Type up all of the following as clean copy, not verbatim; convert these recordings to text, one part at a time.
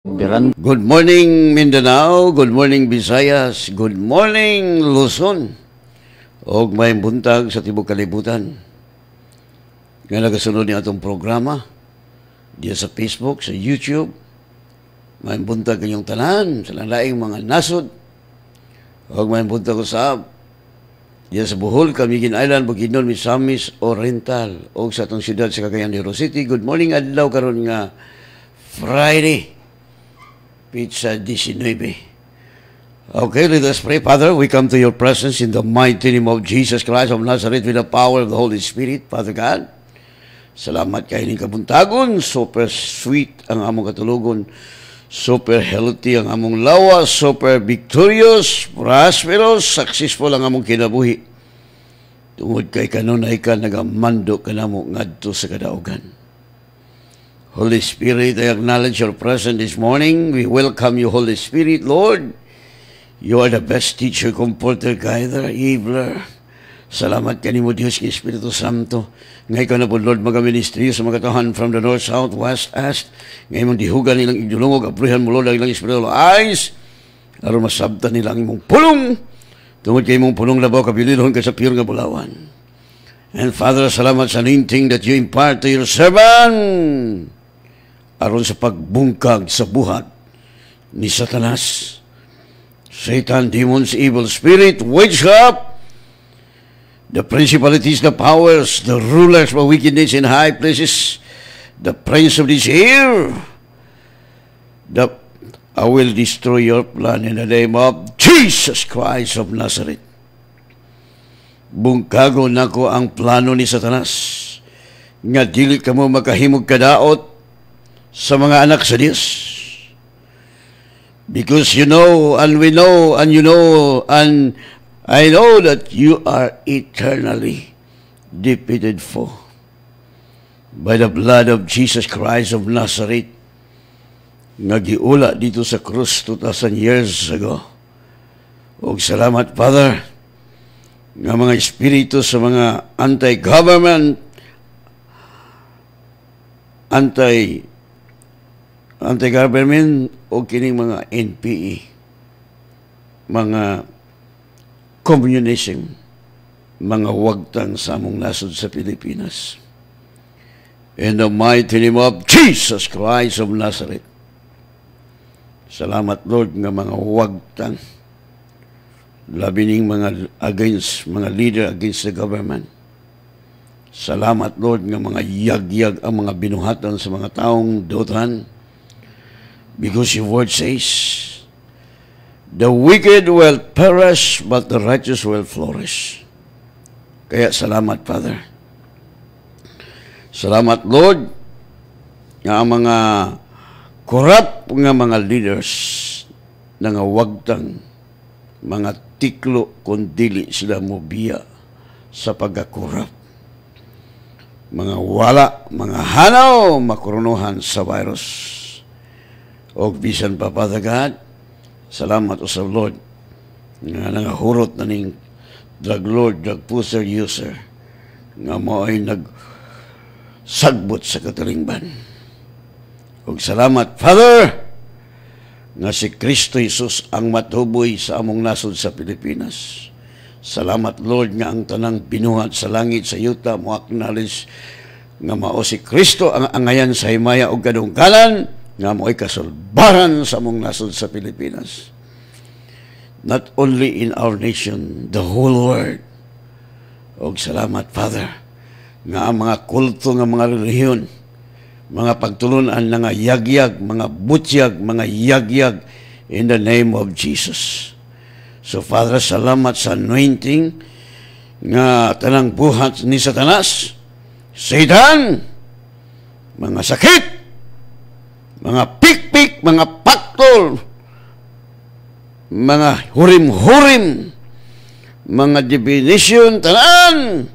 Good morning Mindanao, good morning Visayas, good morning Luzon. Og may buntag sa tibok kalibutan. Nga nagasunod ni atong programa diya sa Facebook, sa YouTube. May buntag kanyang tanan sa laing mga nasod. Og may buntag ko sa diya sa Bohol, Camiguin Island, Bukidnon, Misamis Oriental. Og sa atong siyudad sa Cagayan de Oro City. Good morning adlaw karon nga Friday. Pizza 19. Okay, let us pray. Father, we come to your presence in the mighty name of Jesus Christ of Nazareth with the power of the Holy Spirit. Father God, salamat kayo ng kabuntagon. Super sweet ang among katulugon. Super healthy ang among lawas. Super victorious, prosperous, successful ang among kinabuhi. Tungod kay kanunay ka, nagamando ka na mo ngadto sa kadaugan. Holy Spirit, I acknowledge your presence this morning. We welcome you, Holy Spirit, Lord. You are the best teacher, comforter, guider, healer. Salamat kanimo Dios kay Espiritu Santo. Ngay ka na po, Lord, magaministry sa mga tahan from the north, south, west, east. Ngay mong dihugan nilang idulungog, abrihan mo, Lord, ang ilang spiritual eyes. Aron masabtan nilang imong pulong. Tungod kay imong pulong labaw, kabililon ka sa pure nga bulawan. And Father, salamat sa anointing that you impart to your servant. Aron sa pagbungkag sa buhat ni Satanas. Satan, demons, evil spirit, witchcraft, the principalities, the powers, the rulers of wickedness in high places, the prince of this air, I will destroy your plan in the name of Jesus Christ of Nazareth. Bungkago nako ang plano ni Satanas nga dili kamo makahimog kadaot sa mga anak sa Diyos. Because you know, and we know, and you know, and I know that you are eternally defeated for by the blood of Jesus Christ of Nazareth nga giula dito sa krus 2,000 years ago. Og salamat, Father, nga mga espiritu sa mga anti-government, anti-government o kining mga NPE, mga communism, mga wagtang sa among nasod sa Pilipinas. In the mighty name of Jesus Christ of Nazareth. Salamat, Lord, nga mga wagtang, labi ning mga against, mga leader against the government. Salamat, Lord, nga mga yagyag ang mga binuhatan sa mga taong dotan. Because your word says, the wicked will perish, but the righteous will flourish. Kaya salamat, Father. Salamat, Lord, nga ang mga corrupt nga mga leaders na nga wagtang mga tiklo kundili sila mobiya sa pagkakurap. Mga wala, mga hanaw, makurunuhan sa virus. O bisan pa, Father God, salamat o sa Lord nga nangahurot na ning drug lord, drug pusher, user nga mo ay nagsagbot sa katalingban. O salamat, Father, nga si Kristo Jesus ang matuboy sa among nasod sa Pilipinas. Salamat, Lord, nga ang tanang binuhat sa langit, sa yuta, mo acknowledge nga mao si Kristo ang angayan sa himaya o kadungkalan, nga mo'y kasulbaran sa among nasod sa Pilipinas. Not only in our nation, the whole world. Og salamat, Father, nga ang mga kulto nga mga relihiyon, mga pagtulunan na nga yagyag, mga butyag, mga yagyag, in the name of Jesus. So, Father, salamat sa anointing nga tanang buhat ni Satanas, Satan, mga sakit, mga pikpik, mga paktol, mga hurim-hurim, mga divination, tanan,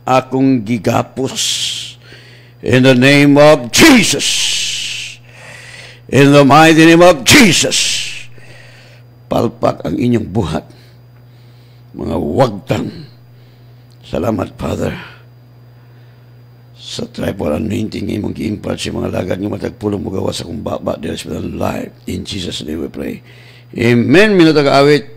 akong gigapos. In the name of Jesus. In the mighty name of Jesus. Palpak ang inyong buhat. Mga wagtang. Salamat, Father. sa triple anointing imong gi-impart sa mga lagad nga matagpulong mo gawa sa kong baba dahil sa life. In Jesus' name we pray. Amen. Minuto ka-awit.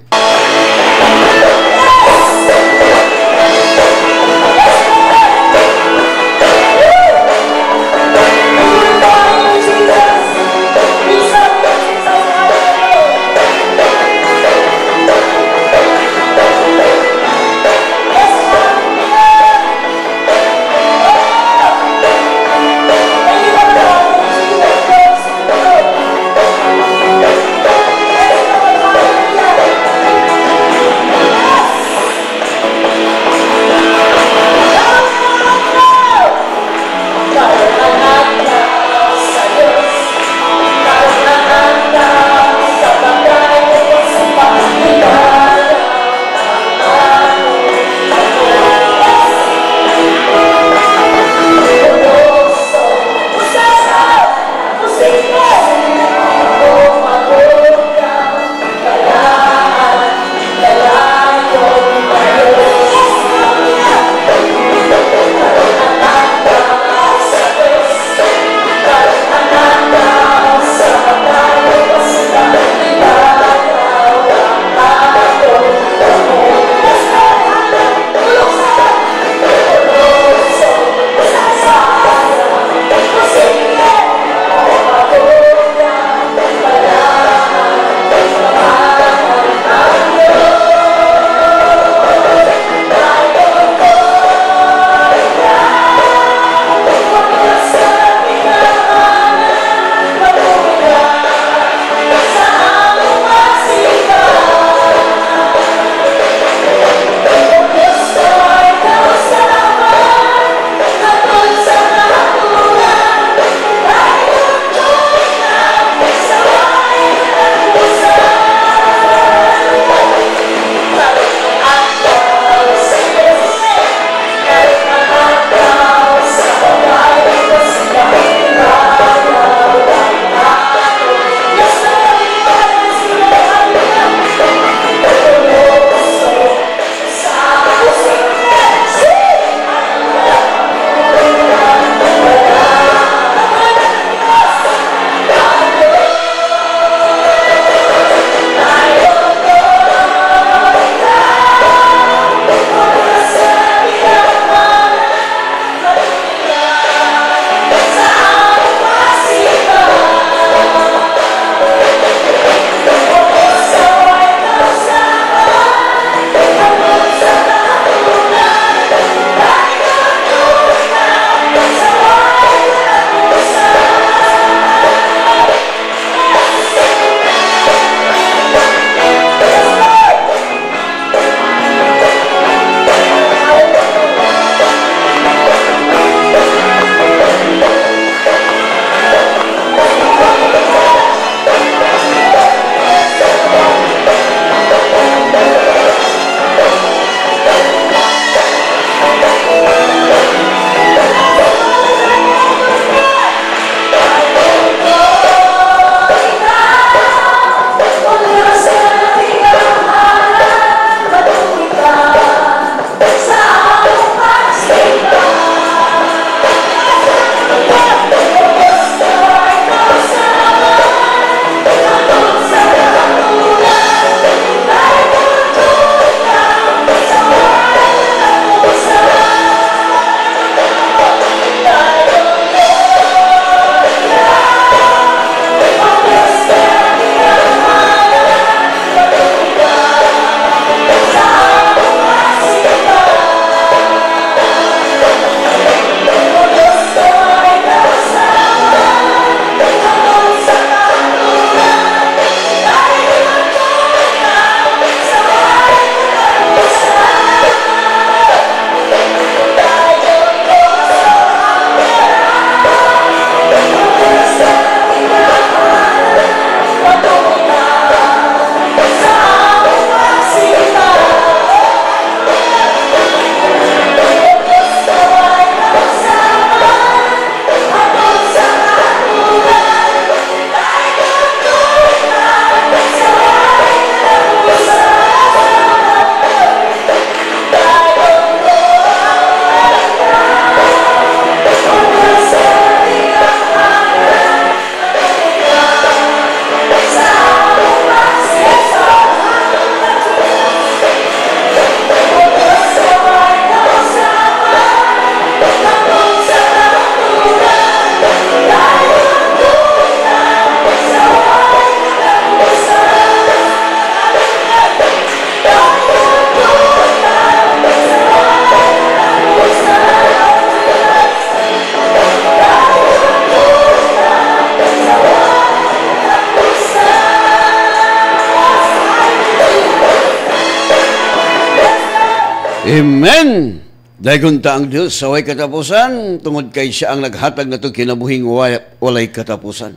Amen! Dayon ta ang Dios sa way katapusan, tungod kay siya ang naghatag nato kinabuhing walay katapusan.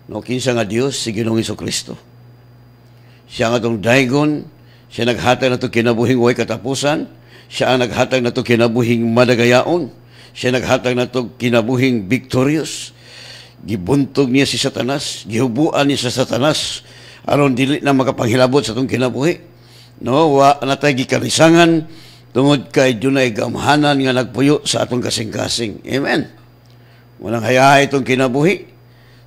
No, kinsa nga Dios si Ginoong Hesukristo. Siya nga tong daygon, siya naghatag nato kinabuhing walay katapusan, siya ang naghatag nato kinabuhing madagayaon, siya naghatag nato kinabuhing victorious. Gibuntog niya si Satanas, gihubuan niya sa Satanas aron dili na makapanghilabot sa atong kinabuhi. No, wa natay gikarisangan tungod kay dunay gamhanan nga nagpuyo sa atong kasing-kasing. Amen. Walang hayahay itong kinabuhi.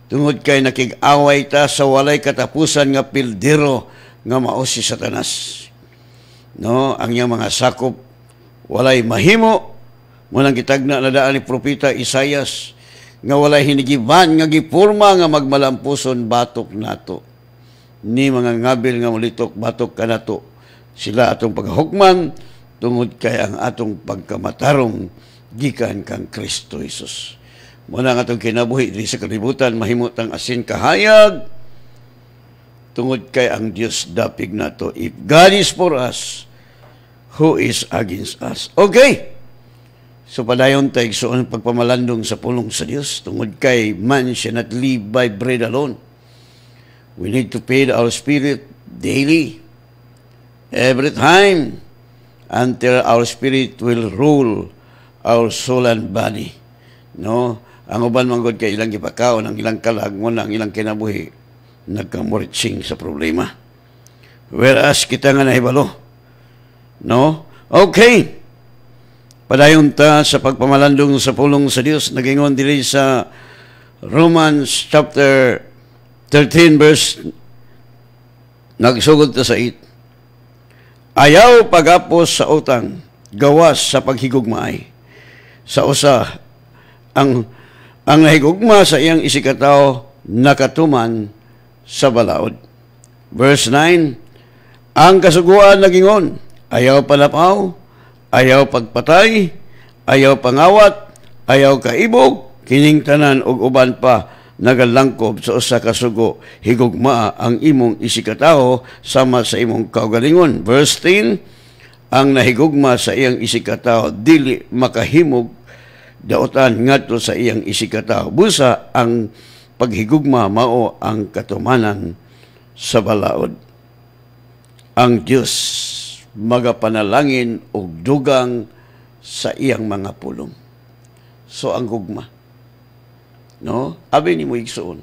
Tungod kay nakig-away ta sa walay katapusan nga pildero nga mao si Satanas. No, ang iyang mga sakop walay mahimo. Munang gitagna na daan ni propeta Isaias nga walay hinigiban nga gipurma nga magmalampuson batok nato. Ni mga ngabil nga mulitok batok kanato. Sila atong paghukman tungod kay ang atong pagkamatarong gikan kang Kristo Jesus. Muna nga atong kinabuhi diri sa kalibutan mahimot ang asin kahayag tungod kay ang Dios dapig nato. If God is for us, who is against us? Okay. So padayon tayo so ang pagpamalandong sa pulong sa Dios tungod kay man shall not live by bread alone. We need to feed our spirit daily, every time, until our spirit will rule our soul and body. No? Ang uban manggod kay ilang gipakaon, ang ilang kalagmon, ang ilang kinabuhi, nagkamuritsing sa problema. Whereas kita nga nahibalo. No? Okay. Padayon ta sa pagpamalandong sa pulong sa Dios, nagingon dili sa Romans chapter 13 verse nagsugod ta sa 8. Ayaw pagapos sa utang, gawas sa paghigugmaay. Sa usa, ang nahigugma sa iyang isikataw nakatuman sa balaod. Verse 9, ang kasuguan nagingon, ayaw palapaw, ayaw pagpatay, ayaw pangawat, ayaw kaibog, kining tanan og uban pa nagalangkob sa usa ka sugo, higugma ang imong isikataho sama sa imong kaugalingon. Verse 10, ang nahigugma sa iyang isikataho dili makahimog daotan ngadto sa iyang isikataho. Busa ang paghigugma mao ang katumanan sa balaod. Ang Dios magapanalangin og dugang sa iyang mga pulong. So ang gugma, no? Abi ni mo igsoon.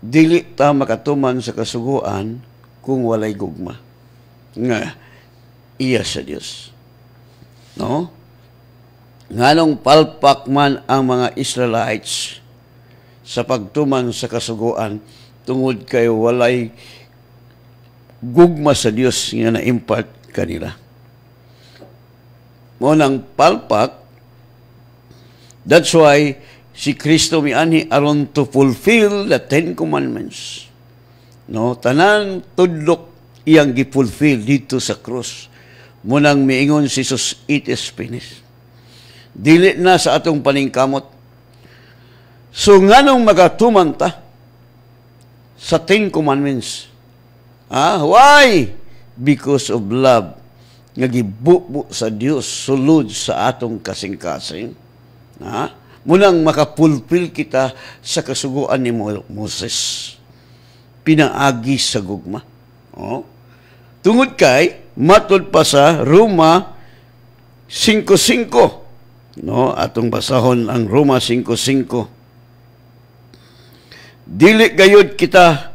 Dili ta makatuman sa kasuguan kung walay gugma. Nga iya sa Dios. No? Nganong palpak man ang mga Israelites sa pagtuman sa kasuguan tungod kay walay gugma sa Dios nga na-impart kanila. Mo nang palpak, that's why si Kristo mianhi aron to fulfill the 10 Commandments. No, tanan tudlok iyang gifulfill dito sa cross. Munang miingon si Jesus, it is finished. Dili na sa atong paningkamot. So nganong magatuman ta sa 10 Commandments? Why? Because of love. Nga gibubo sa Dios sulod sa atong kasing-kasing. Munang makapulpil kita sa kasuguan ni Moses. Pinaagi sa gugma. Tungod kay, matod pa sa Roma 5:5. No, atong basahon ang Roma 5:5. Dili gayud kita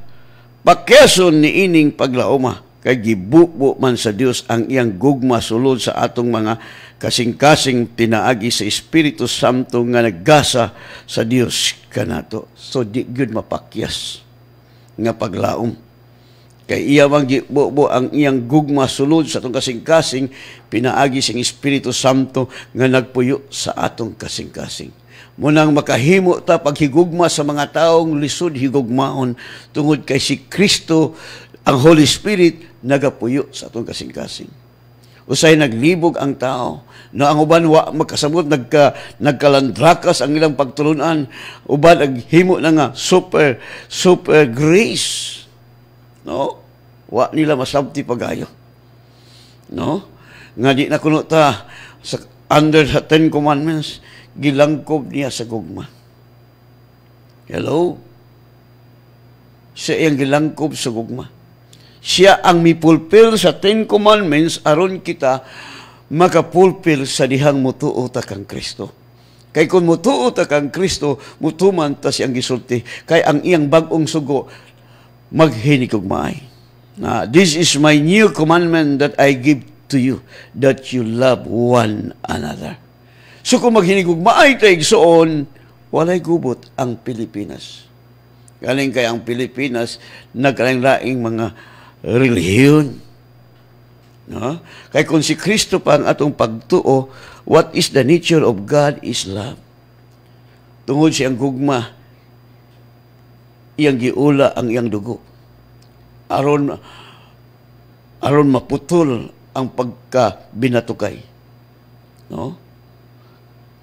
pakyason ni ining paglaoma kay gibubo man sa Dios ang iyang gugma sulod sa atong mga kasing-kasing pinaagi sa Espiritu Santo nga naggasa sa Dios kanato. So di gyud mapakyas nga paglaom. Kay iya mang gibubo ang iyang gugma sulod sa atong kasing-kasing pinaagi sa Espiritu Santo nga nagpuyo sa atong kasing-kasing. Munang makahimo ta paghigugma sa mga taong lisod higugmaon tungod kay si Kristo ang Holy Spirit nagapuyo sa atong kasing-kasing. Usay naglibog ang tao. No, ang uban wa magkasabot nagkalandrakas ang ilang pagtulunan. Uban ang himo na nga super grace. No? Wa nila masabti pagayo. No? nga di na kuno ta sa under sa 10 Commandments, gilangkob niya sa gugma. Hello? Siya ang gilangkob sa gugma. Siya ang mipulpil sa 10 Commandments aron kita makapulpil sa dihang mutuo ta kang Kristo. Kay kung mutuo ta kang Kristo, mutuman ta siyang gisulti. Kay ang iyang bagong sugo, maghinikog maay. This is my new commandment that I give to you, that you love one another. So kung maghinikog maay tayo igsoon, walay gubot ang Pilipinas. Galing kay ang Pilipinas, nagkalaing-laing mga relihiyon. No? Kaya kung si Kristo pa ang atong pagtuo, what is the nature of God is love. Tungod siyang gugma, iyang giula ang iyang dugo. Aron maputol ang pagkabinatukay. No?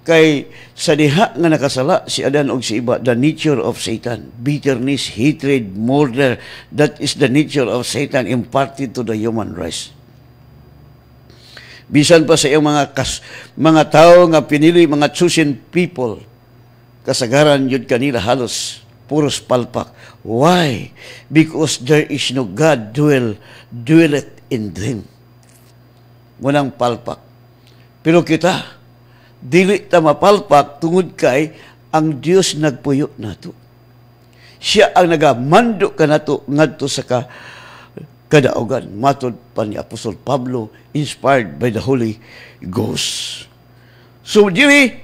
Kay sa diha nga nakasala si Adan og si Eva, the nature of Satan, bitterness, hatred, murder, that is the nature of Satan imparted to the human race. Bisan pa sa iyong mga tao nga pinili, mga chosen people, kasagaran yun kanila halos puros palpak. Why? Because there is no God dwelleth in them. Munang palpak. Pero kita, dili ta mapalpak tungod kay ang Dios nagpuyo nato. Siya ang nagamando kanato ngadto sa kadaugan. Matod pa ni Apostol Pablo, inspired by the Holy Ghost. So dili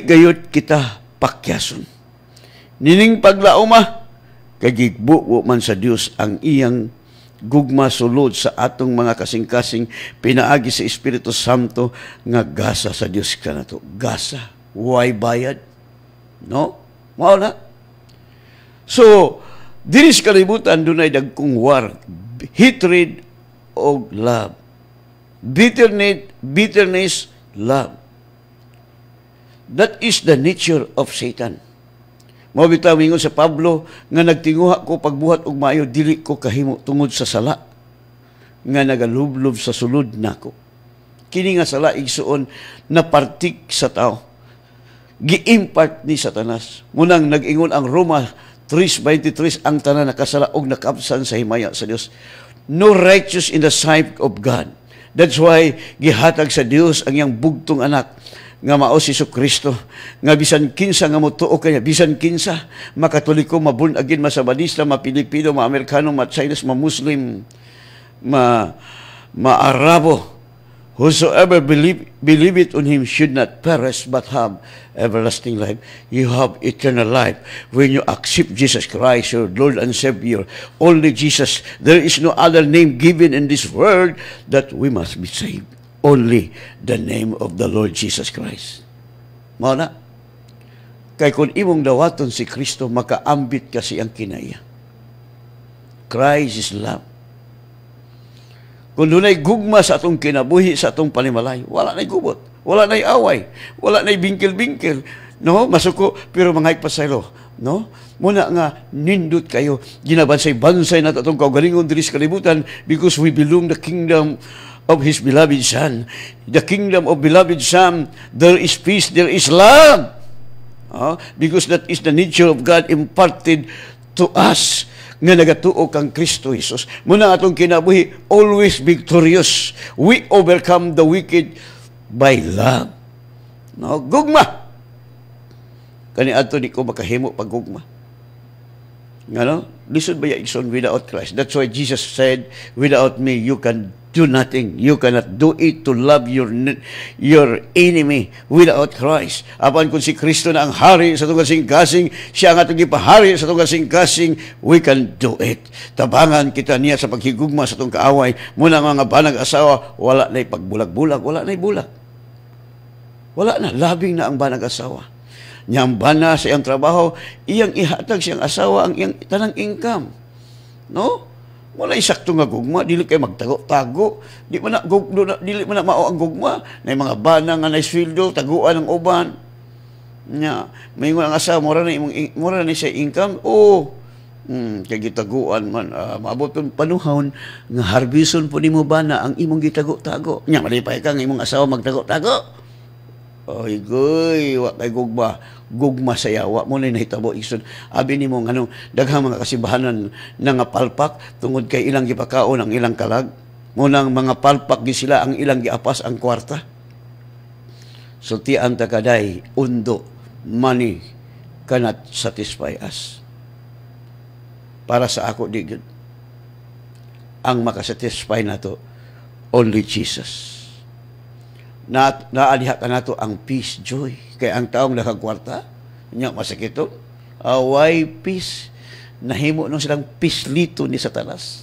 gayud kita pakyason. Nining paglauma, kay gigbuo man sa Dios ang iyang gugma sulod sa atong mga kasing-kasing pinaagi sa Espiritu Santo nga gasa sa Dios kanato. Gasa. Why bayad? No? Mao na. So, diri sa kalibutan dunay dagkong war, hatred o love. Bitterness, love. That is the nature of Satan. Mao bitaw mingon sa Pablo nga nagtinguha ko pagbuhat og maayo, dili ko kahimo tungod sa sala nga nagalublob sa sulod nako. Kini nga sala igsuon na partik sa tao. Gi-impart ni Satanas. Munang nag-ingon ang Roma 3:23, ang tanan nakasala og nakabsan sa himaya sa Dios. No righteous in the sight of God. That's why gihatag sa Dios ang iyang bugtong anak nga mao si Kristo, nga bisan kinsa nga motuo kanya, bisan kinsa makatoliko, maborn again, masabadista, mapilipino, ma-Amerikano, ma-Chinese, ma-Muslim, ma-Arabo, whosoever believe it on him should not perish but have everlasting life. You have eternal life when you accept Jesus Christ, your Lord and Savior. Only Jesus. There is no other name given in this world that we must be saved. Only the name of the Lord Jesus Christ. Mao na. Kay kung imong dawaton si Kristo, makaambit kasi ang kinaya. Christ is love. Kung dunay gugma sa atong kinabuhi, sa atong panimalay, wala na'y gubot, wala na'y away, wala na'y bingkil-bingkil. No? Masuko, pero mga pasaylo. No? Muna nga, nindot kayo. Ginabansay-bansay na atong kaugalingon diri sa kalibutan because we belong the kingdom of His beloved Son. The kingdom of beloved Son, there is peace, there is love. Because that is the nature of God imparted to us nga nagatuo kang Kristo Jesus. Muna atong kinabuhi, always victorious. We overcome the wicked by love. No? Gugma. Kani ato di ko makahimo pag gugma. Ano? Listen ba yung without Christ? That's why Jesus said, without me, you can do nothing. You cannot do it to love your enemy without Christ. Apan kung si Kristo na ang hari sa itong kasing-kasing, siya ang atong ipahari sa itong kasing-kasing, we can do it. Tabangan kita niya sa paghigugma sa itong kaaway. Muna mga banag asawa, wala na'y pagbulag-bulag, wala na'y bulag. Wala na, labing na ang banag asawa. Nyamba na sa iyang trabaho, iyang ihatag siyang asawa ang iyang tanang income. No? Wala isakto nga gugma, dili kay magtago-tago, dili man na mao ang gugma, nay mga bana nga nay sweldo, taguan ang uban. Nya, may ang asawa mura na siya income. Oh, Kay gitaguan man, maabot yung panuhon nga harbison po nimo ba na ang imong gitago-tago. Nya malipay ka nga imong asawa magtago-tago. Oy goy, wa kay gugma, gugma sa yawa mo na nahitabo isod. Abi nimo ngano daghang mga kasibahanan na nga palpak tungod kay ilang gipakaon ang ilang kalag. Munang mga palpak gi sila ang ilang giapas ang kwarta. Sultian ta kaday undo, money cannot satisfy us. Para sa ako, di good. Ang makasatisfy nato, only Jesus. Naaliha ka nato ang peace, joy. Kaya ang taong nakagwarta, niya masakit to, away peace. Nahimo nung silang peace lito ni Satanas.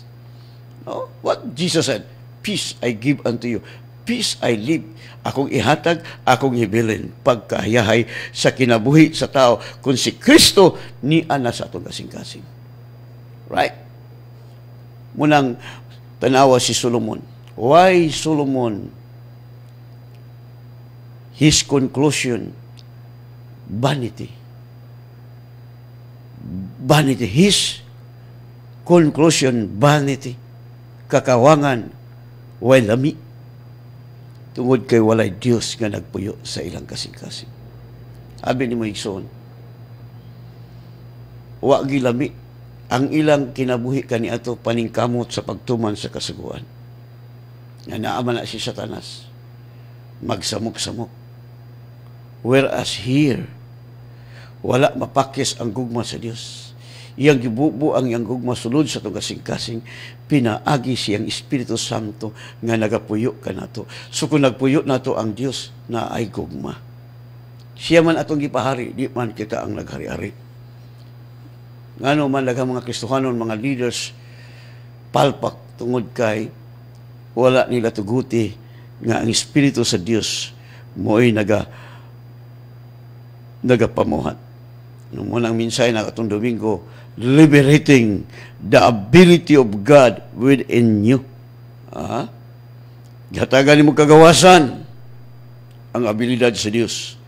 No? What Jesus said, peace I give unto you. Peace I live. Akong ihatag, akong ibilin. Pagkahiyahay sa kinabuhi sa tao. Kung si Kristo, ni ana sa atong kasing-kasing. Right? Munang tanawa si Solomon. Why Solomon? His conclusion, vanity. Vanity. His conclusion, vanity. Kakawangan, way lami. Tungod kay walay Dios nga nagpuyo sa ilang kasing-kasing. Abi ni mo igsoon, wa gilami ang ilang kinabuhi kaniadto paningkamot sa pagtuman sa kasuguan. Nga naaman na si Satanas magsamok-samok. Whereas here, wala mapakis ang gugma sa Dios. Iyang gibubo ang iyang gugma sulod sa itong kasing-kasing, pinaagi siyang Espiritu Santo nga nagapuyo ka nato. So kung nagpuyo nato ang Dios na ay gugma, siya man atong gipahari, di man kita ang naghari-hari. Ngano man daghang mga Kristohanon, mga leaders, palpak tungod kay wala nila tuguti nga ang Espiritu sa Dios mo'y nagapamuhat. Nung munang minsay na katong Domingo, liberating the ability of God within you. Gihatagan mo kagawasan ang abilidad sa Dios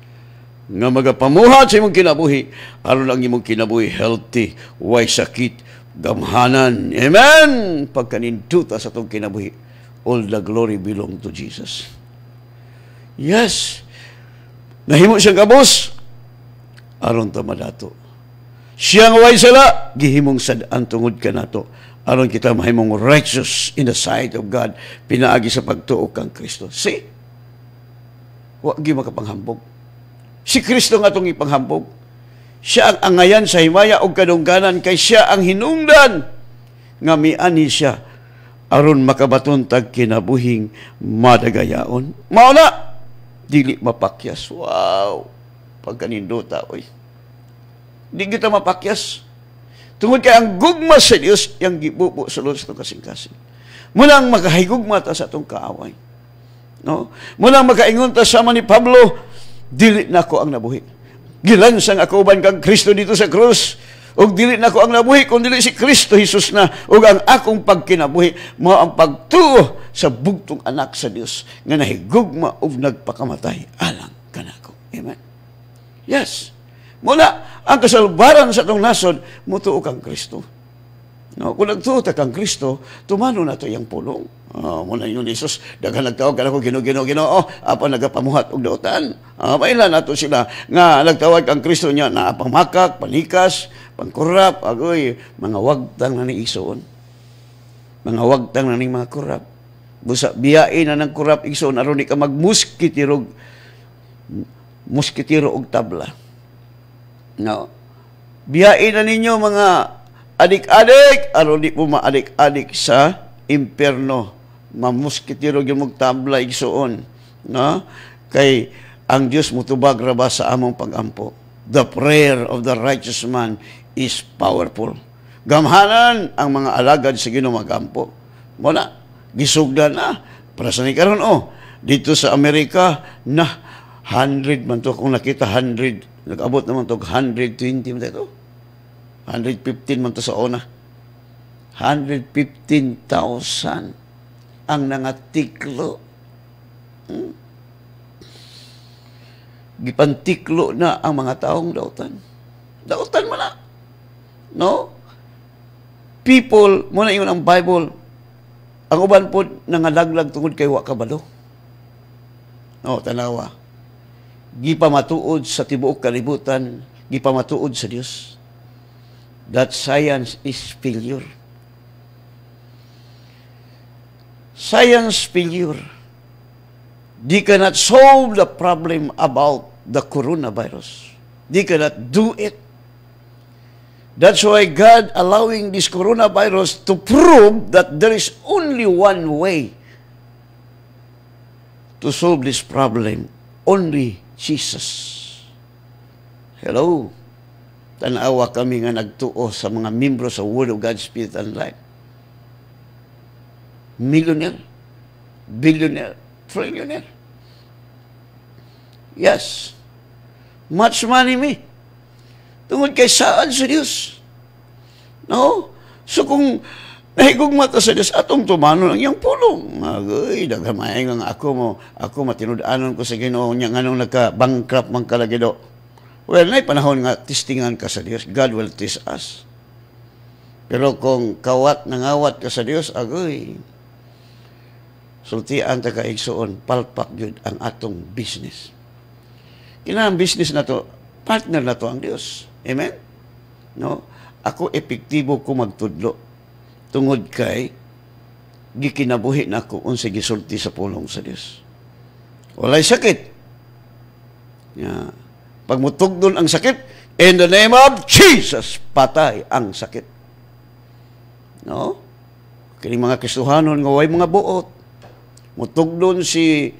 nga magapamuhat sa imong kinabuhi aron ang imong kinabuhi healthy, way sakit, gamhanan. Amen. Pagkaninduta sa itong kinabuhi, all the glory belong to Jesus. Yes. Nahimo siyang kabos aron ta madato. Siya nga way sala gihimong sad-an tungod kanato aron kita mahimong righteous in the sight of God pinaagi sa pagtuo kang Kristo. See? Wa gi makapanghambog. Si Kristo nga itong ipanghambog. Siya ang angayan sa himaya o kadungganan kay siya ang hinungdan nga miani siya aron makabaton tag kinabuhing madagayaon. Mauna, dili mapakyas. Wow! Pagkanindota, oy. Di kita mapakyas. Tungod kay ang gugma sa Dios yang gibubo sulod sa itong kasing-kasing. Munang makahigugma ta sa itong kaaway. No? Munang makaingon ta sama ni Pablo, dili na ko ang nabuhi. Gilansang ako uban kang Kristo dito sa krus. O dili na ko ang nabuhi, kung dili si Kristo Jesus na. O ang akong pagkinabuhi, mo ang pagtuo sa bugtong anak sa Dios nga nahigugma o nagpakamatay alang kanako. Amen. Yes. Mula ang kasalbaran sa itong nasod, mutuo kang Kristo. No, kung nagtuo ta kang Kristo, tumano na to yung pulong. Muna yun, Jesus, daghan nagtawag ka na ko, Ginoo, apa nagapamuhat og dautan. Mailan nato sila nga nagtawag kang Kristo niya na pamakak, panikas, pangkurap, agoy, mga wagtang na ni Isoon. Mga wagtang na ni mga kurap. Busa, biyain na ng kurap Isoon, aron di ka magmuskitiro og tabla. No. Biyain na ninyo mga adik-adik, aron di po maadik-adik sa impyerno. Mamuskitiro yung magtabla igsoon. No? Kay ang Diyos mutubag raba sa among pagampo. The prayer of the righteous man is powerful. Gamhanan ang mga alagad sa Ginoo magampo. Muna, gisugdan na. Para sa ni karon dito sa Amerika na 100 man to, kung nakita 100, nag-abot naman to 120 man to. 115 man to sa una. 115,000 ang nangatiklo. Gipantiklo na ang mga taong dautan. Dautan mo na. No? people, muna yun ang Bible, ang uban po nangalaglag tungod kay wa kabalo. Tanawa. Gipamatuod sa tibuok kalibutan, gipamatuod sa Dios. That science is failure. Science failure. They cannot solve the problem about the coronavirus. They cannot do it. That's why God allowing this coronavirus to prove that there is only one way to solve this problem. Only Jesus. Hello. Tanawa kami nga nagtuo sa mga membro sa Word of God, Spirit and Life. Millionaire, billionaire, trillionaire. Yes. Much money me. Tungod kay saan sa Diyos. No? So kung nahigog mata sa Diyos, atong tumano lang yung pulong. Agay, dagamay nga ako matinudanon ko sa Ginoo niya nganong nagka-bankrupt man kalagido. Well, na panahon nga testingan ka sa Diyos. God will test us. Pero kung nangawat ka sa Diyos, agay, sultian ta ka igsuon, palpak yun ang atong business. Kinahang business na to, partner na to ang Diyos. Amen? No? Ako epektibo ko magtudlo. Tungod kay, gikinabuhi na ako unsa gisulti sa pulong sa Diyos. Walay sakit. Yeah. Pag mutugdon ang sakit, in the name of Jesus, patay ang sakit. No? Kini mga Kristohanon nga way mga buot. Mutugdon si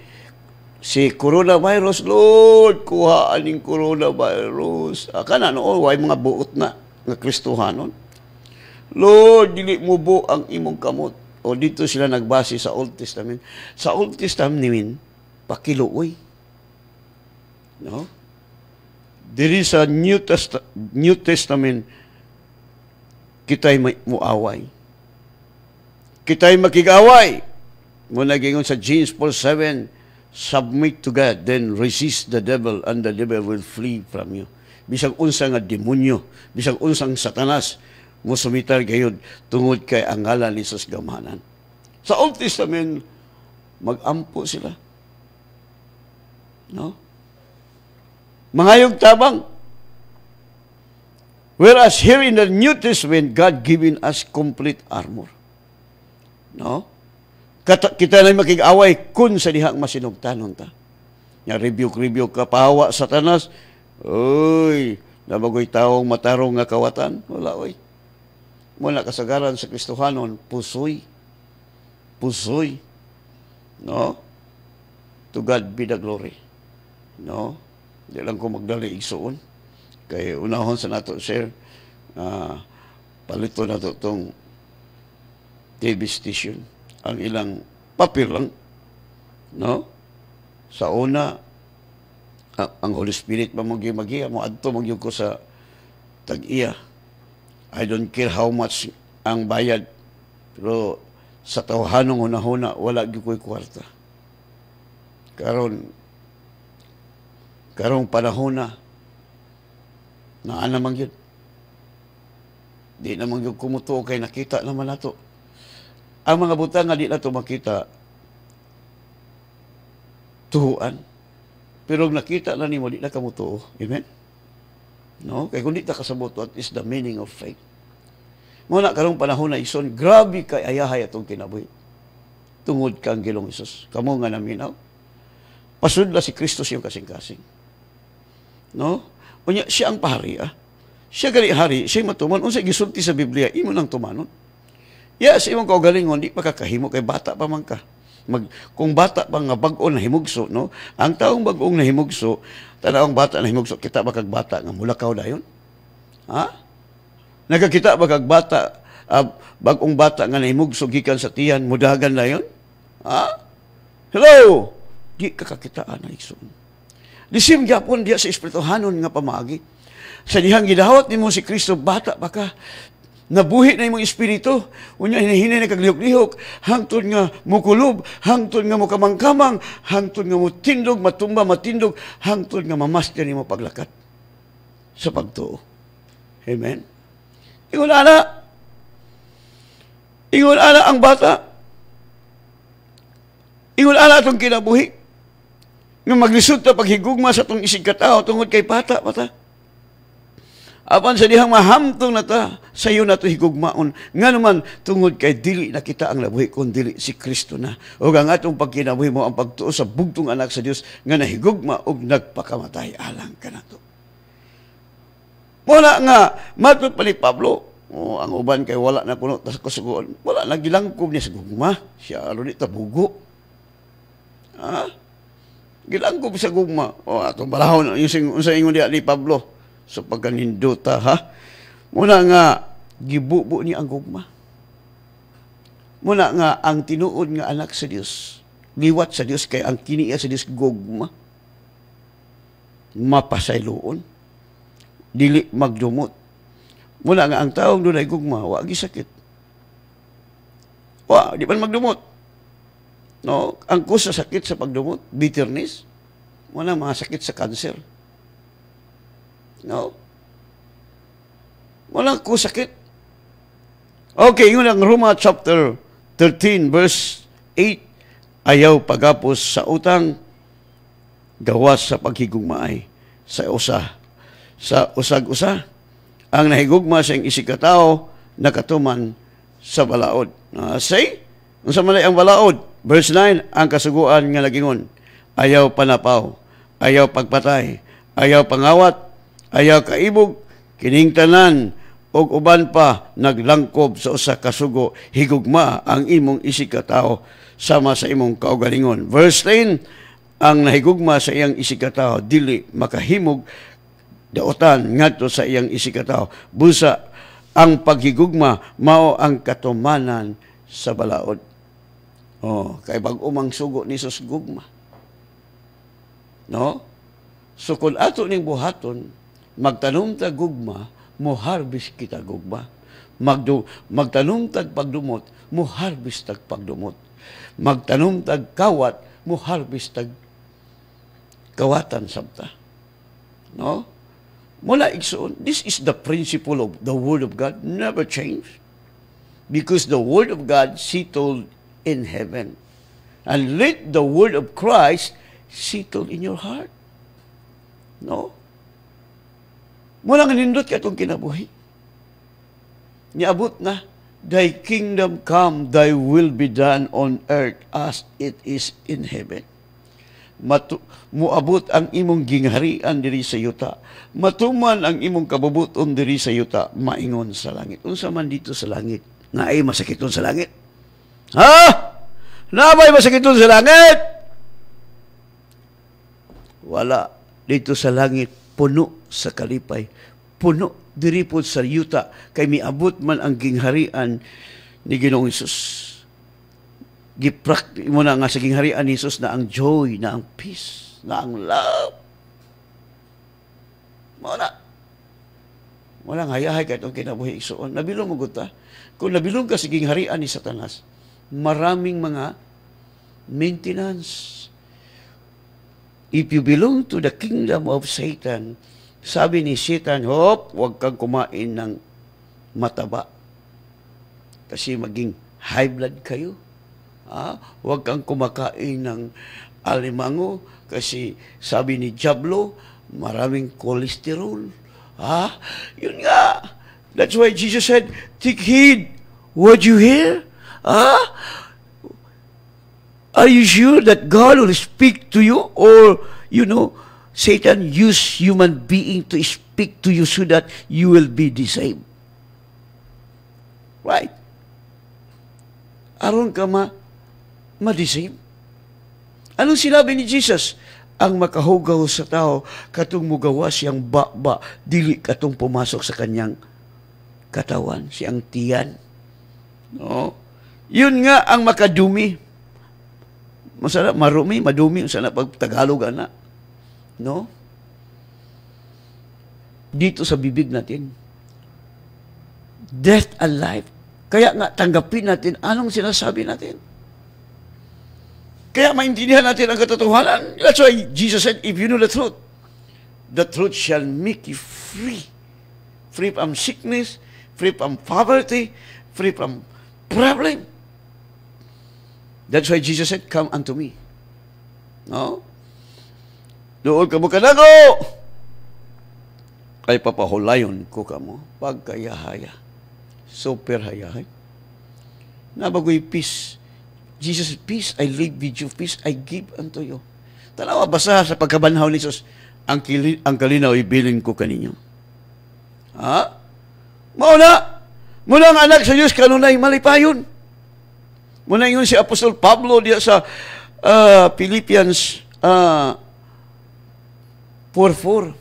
coronavirus, Lord, kuhaan ng coronavirus. Kana noon, way mga buot na nga Kristohanon. Lord, dili mo bo ang imong kamot. O dito sila nagbase sa Old Testament. Sa Old Testament, pakiluoy. No? Diri sa New Testament, kita'y muaway. Kita'y makigaway. Muna gingon sa James 4:7, submit to God, then resist the devil, and the devil will flee from you. Bisag unsa nga demonyo, bisag unsang satanas, mo sumitar gayud tungod kay ang ngalan ni Jesus gamanan. Sa Old Testament, mag-ampo sila. No? Mangayog tabang. Whereas here in the New Testament, God given us complete armor. No? Kita na makig-away kun sa dihang masinugtanon ta. Nga rebuke ka, pahawa satanas, oy, nabagoy taong matarong nga kawatan. Wala, oy. Mula kasagaran sa Kristohanon, pusoy. Pusoy. No? To God be the glory. No? Di lang ko magdali igsuon. Kaya unahon sa nato, sir, palito na to itong TV station. Ang ilang papel lang. No? Sa una, ang Holy Spirit mamagi-magi, mo adto magyug ko sa tag-iya. I don't care how much ang bayad. Pero sa tawhanong una-huna, wala gyud ko'y kwarta. Karong panahon na naman yun. Di naman yung kumutuo kay nakita naman nato. Ang mga butang nga di na ito makita, tuhuan. Pero nakita na ni mo, di na kamutuo. Amen? No? Kaya kung di na kasabot, what is the meaning of faith? Muna karong panahon na ison, grabe kay ayahay atong kinabuhi. Tungod kang Gilong Isus. Kamu nga naminaw. Pasudla si Kristo siyang kasing-kasing. No? Unya, siya ang pahari, Siya gali hari, siya matuman. Unsa gisulti sa Biblia, imo nang tumanon. Yes, imong kaugalingon, di pa kakahimo kay bata pa man ka. Kung bata pa nga bag-o na himugso, no? Ang taong bag-ong na himugso, tanawang bata na himugso, kita ba kag bata nga mulakaw dayon? Ha? Nagakita ba kag bata, bag-ong bata nga nahimugso gikan sa tiyan, mudagan dayon? Ha? Hello! Di kakakitaan na igsoon. Lisim gyapon diya sa espirituhanon nga pamaagi. Sa dihang gidawat nimo si Kristo, bata pa ka, nabuhi na imong espiritu, unya hinahinay na kaglihok-lihok, hangtod nga mukulob, hangtod nga mukamang-kamang, hangtod nga mutindog, matumba, matindog, hangtod nga mamaster nimo paglakat sa pagtuo. Amen? Ingon ana, Ingon ana ang bata. Ingon ana atong kinabuhi. Nga maglisod ta paghigugma sa itong isig katao tungod kay bata. Apan sa dihang mahamtong na ta, sa iyo na ito higugmaon. Nga naman, tungod kay dili na kita ang nabuhi kung dili si Kristo na. O ang atong pagkinabuhi mo ang pagtuo sa bugtong anak sa Dios nga nahigugma o nagpakamatay alang ka na to. Wala nga, matut pa ni Pablo, ang uban kay wala na kuno tas kasugoon. Wala na gilangkob niya sa gugma. Siya alo ni tabugo. Gilangkob sa gugma. Atong balahon yung sa ingon ni Pablo. So pagkaninduta, muna nga, gibubo ni ang gugma. Muna nga, ang tinuod nga anak sa Dios, liwat sa Dios, kay ang kiniya sa Dios gugma, mapasayloon, dili magdumot. Muna nga, ang taong doon ay gugma, wagi sakit. Di man magdumot. No? Ang kusa sakit sa pagdumot, bitterness, muna mga sakit sa cancer. No? Walang kusakit. Okay, yun ang Roma chapter 13 verse 8. Ayaw pagapos sa utang, gawas sa paghigugmaay sa usag-usa. Ang nahigugma sa isig katao, nakatuman sa balaod. Say, kung sa malay ang balaod, verse 9, ang kasuguan nga lagingon, ayaw panapaw, ayaw pagpatay, ayaw pangawat, ayaw kaibog, kining tanan, og uban pa naglangkob sa usa ka sugo, higugma ang imong isig katao sama sa imong kaugalingon. Verse 10, ang nahigugma sa iyang isig katao, dili makahimog daotan ngadto sa iyang isig katao. Busa, ang paghigugma, mao ang katumanan sa balaod. Kay bag-umang sugo ni sus gugma. No? So kung ato ning buhaton, magtanom tag gugma, mo harvest kita gugma. Magtanom tag pagdumot, mo harvest tag pagdumot. Magtanom tag kawat, mo harvest tag kawatan sabta. No? Mula igsoon, this is the principle of the Word of God, never change. Because the Word of God settled in heaven. And let the Word of Christ settle in your heart. No? Mula nga nindot ka itong kinabuhi. Niabot na, thy kingdom come, thy will be done on earth as it is in heaven. Muabot ang imong gingharian diri sa yuta. Matuman ang imong kabubuton diri sa yuta, maingon sa langit. Unsa man dito sa langit, na ay masakiton sa langit. Nabay masakiton sa langit? Wala. Dito sa langit, puno sa kalipay, puno diri po sa yuta, kay miabot man ang gingharian ni Ginoong Hesus. Gipraktik mo na nga sa gingharian ni Hesus na ang joy, na ang peace, na ang love. Walang hayahay kahit ang kinabuhi igsoon. Nabilong mo guta. Kung nabilong ka sa gingharian ni Satanas, maraming mga maintenance. If you belong to the kingdom of Satan, sabi ni Satan, huwag kang kumain ng mataba. Kasi maging high blood kayo. Huwag kang kumakain ng alimango. Kasi sabi ni Diablo, maraming cholesterol. Yun nga. That's why Jesus said, take heed what you hear. Are you sure that God will speak to you? Or, Satan use human being to speak to you so that you will be deceived. Right? Aron ka ma-deceive. Anong sinabi ni Jesus? Ang makahugaw sa tao, katong mugawa siyang ba, dili katong pumasok sa kanyang katawan, siyang tiyan. No? Yun nga ang makadumi. Masarap, marumi, madumi, sana pag Tagalog, no? Dito sa bibig natin. Death and life. Kaya nga, tanggapin natin anong sinasabi natin. Kaya maintindihan natin ang katotohanan. That's why Jesus said, if you know the truth shall make you free. Free from sickness, free from poverty, free from problem. That's why Jesus said, "Come unto me." No? Doon ka mo kanako, ay papahulayon ko ka mo, pagkayahaya. Super hayahay. Nabagoy peace. Jesus said, "Peace I leave with you, peace I give unto you." Tanawa, basa sa pagkabanhaw ni Jesus, ang kalinaw ibilin ko kaninyo. Ha? Mauna, muna ang anak sa Diyos, kanunay malipayon. Muna yun si Apostol Pablo diya sa Philippians 4:4.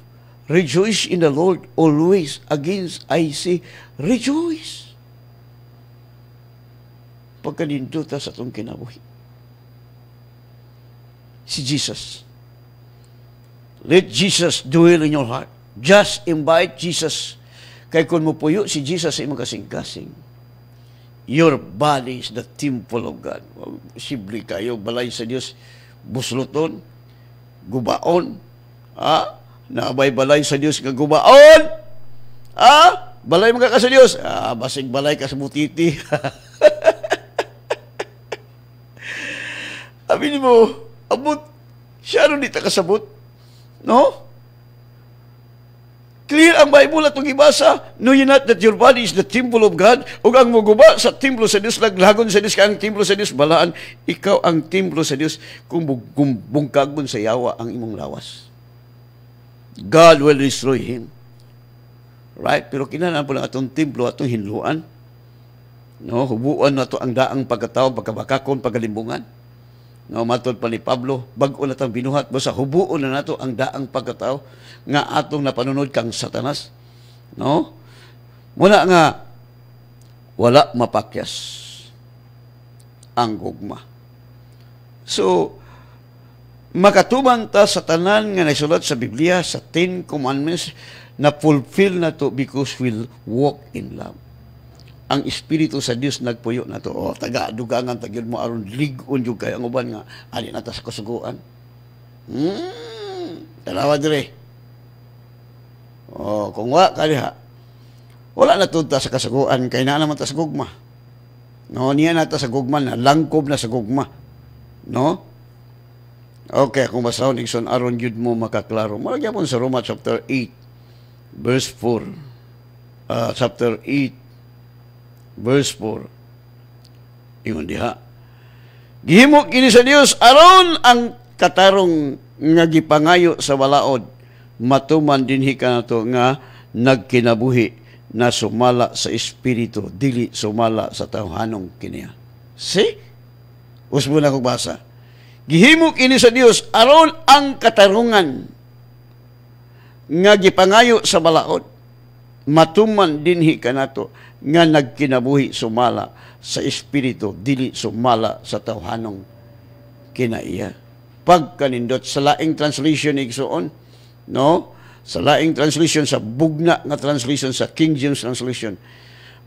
Rejoice in the Lord always. Against I say, rejoice. Pagkaninduta sa itong kinabuhi. Si Jesus. Let Jesus dwell in your heart. Just invite Jesus. Kaya kung mo puyo si Jesus sa imong kasing-kasing, your body is the temple of God. Sibli kayo, balay sa Diyos, busluton, gubaon, naabay balay sa Diyos nga gubaon, balay mga ka sa Diyos, basig balay ka sa butiti. Sabi mo, abot, siya rin dito kasabot, no? Clear ang Bible at ibasa. Know ye not that your body is the temple of God? Ug ang muguba sa templo sa Dios, laglagon sa Dios, ka ang templo sa Dios, balaan, ikaw ang templo sa Dios, kung bungkagon sa yawa ang imong lawas. God will destroy him. Right? Pero kinahanglan po lang atong templo, atong hinluan. No, hubuan na to ang daang pagkatao, pagkabakakon, pagkalimbungan. No, matod pa ni Pablo, bag-o na tang binuhat, basta hubuon na nato ang daang pagkatao nga atong napanunod kang Satanas. No? Muna nga, wala mapakyas ang gugma. So, makatuman ta sa tanan nga nasulat sa Biblia, sa 10 Commandments, na fulfill na to because we'll walk in love. Ang Espiritu sa Dios nagpuyo na to. O, taga-dugangan, tagyon mo aron ligon yung kaya ang uban nga, ali na ta sa kasuguan. Tanawa dire. O, kung wa, kaliha. Wala na to ta sa kasuguan, kaya na naman ta sa gugma. No, niya na ta sa gugma, na langkob na sa gugma. No? Okay, kung basahon, ikson aron yun mo makaklaro. Malagyan po sa Roma chapter 8, verse 4. Chapter 8, verse 4. Ingon diha. Gihimo kini sa Dios aron ang katarong nga gipangayo sa balaod matuman dinhi kanato nga nagkinabuhi na sumala sa espiritu dili sumala sa tawhanong kiniya. See? Usbo na kong basa. Gihimo kini sa Dios aron ang katarungan nga gipangayo sa balaod matuman dinhi kanato nga nagkinabuhi sumala sa espiritu dili sumala sa tawhanong kinaiya. Pagkanindot sa laing translation igsuon, no? Sa laing translation, sa bugna nga translation, sa King James translation,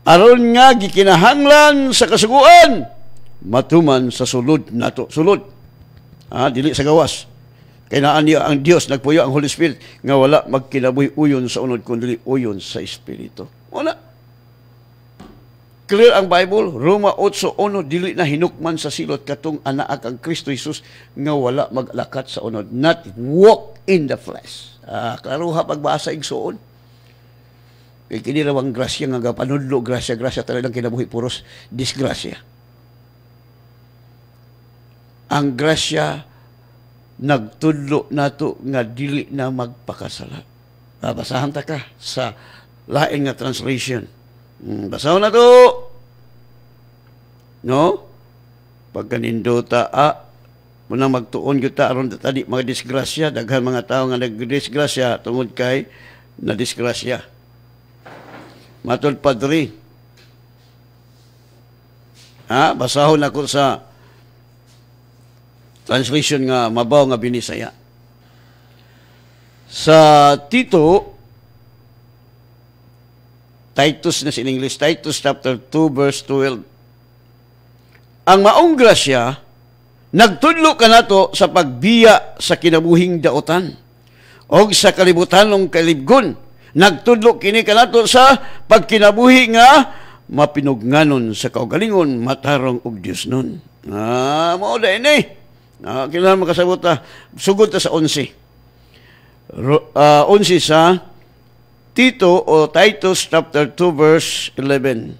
aron nga gikinahanglan sa kasuguan matuman sa sulod nato. Sulod, dili sa gawas. Kaya niya ang Dios nagpuyo ang Holy Spirit nga wala magkinabuhi uyon sa unod kundi uyon sa espiritu. Wala. Clear ang Bible, Roma 8:1, dili na hinukman sa silot katong anak ang Kristo Jesus nga wala maglakat sa unod, not walk in the flesh. Klaruha pagbasa igsuon. Kay kini raw ang grasya nga gapanudlo, grasya talagang kinabuhi puros disgrasya. Ang grasya nagtudlo nato nga dili na magpakasala. Basahan ta ka sa laing nga translation. Basahan na to. No? Pagkanindota, muna magtuon kita aron tadi mga disgrasya, daghan mga tao nga nagdisgrasya tungod kay na disgrasya. Matod Padre. Basahon ako sa translation nga mabaw nga binisaya. Sa Tito, Titus na in English, Titus chapter 2 verse 12. Ang maong grasya nagtudlo kanato sa pagbiya sa kinabuhing daotan o sa kalibutanong kalibgon. Nagtudlo kini kanato sa pagkinabuhi nga mapinugnganon sa kaugalingon, matarong og Dios nun. Mao da ini. Kailangan makasabot sugod ta sa 11. 11 sa Tito o Titus chapter 2 verse 11.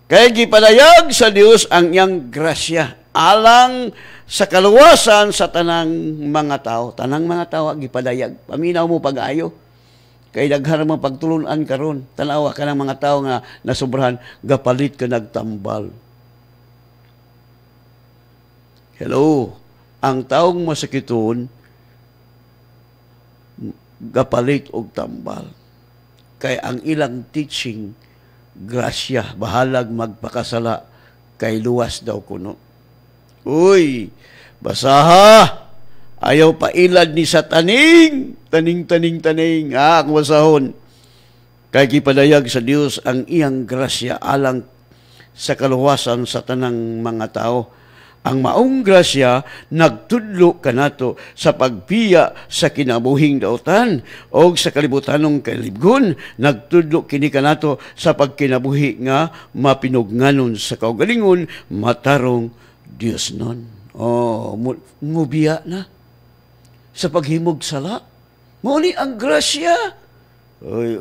Kay gipadayag sa Dios ang iyang grasya alang sa kaluwasan sa tanang mga tao. Tanang mga tao gipadayag. Paminaw mo pag-ayo. Kay daghan mo pagtulunan karon. Tanawa ka ng mga tao nga nasubrahan, gapalit ka nagtambal. Hello. Ang taong masakiton, gapalit og tambal. Kay ang ilang teaching, grasya, bahalag magpakasala, kay luwas daw kuno. Uy, basaha! Ayaw pa ilad ni sa taning. Taning. Ang basahon. Kay gipadayag sa Dios ang iyang grasya alang sa kaluwasan sa tanang mga tao. Ang maong grasya nagtudlo kanato sa pagpiya sa kinabuhing daotan o sa kalibutanong kalibgon. Nagtudlo kini kanato sa pagkinabuhi nga mapinugnganon sa kaugalingon, matarong Dios nun. Mubiya na sa paghimog sala. Muli ang grasya. Oy.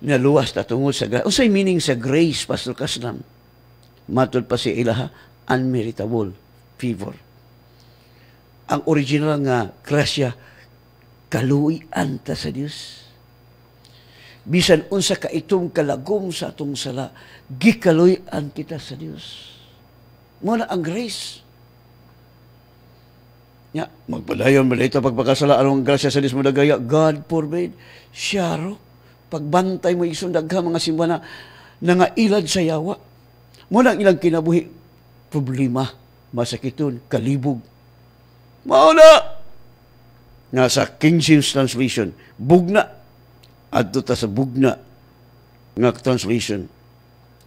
Naluwas na tungod sa grasya. Unsay meaning sa grace, Pastor Kaslam? Matod pa si ilaha, unmeritable favor. Ang original nga grasya, kaluyan ta sa Dios. Bisan unsa ka itong kalagom sa atong sala, gikaluyan kita sa Dios. Muna ang grace. Magpadayon malita pagpakasala anong grasya sa Dios mo dagaya, God forbid. Siyaro, pagbantay mo isong dagha mga simba na nangailad sa yawa. Muna ang ilang kinabuhi, problema, masakiton, kalibog. Mauna! Nasa King James Translation, bugna. Adto ta sa bugna nga translation.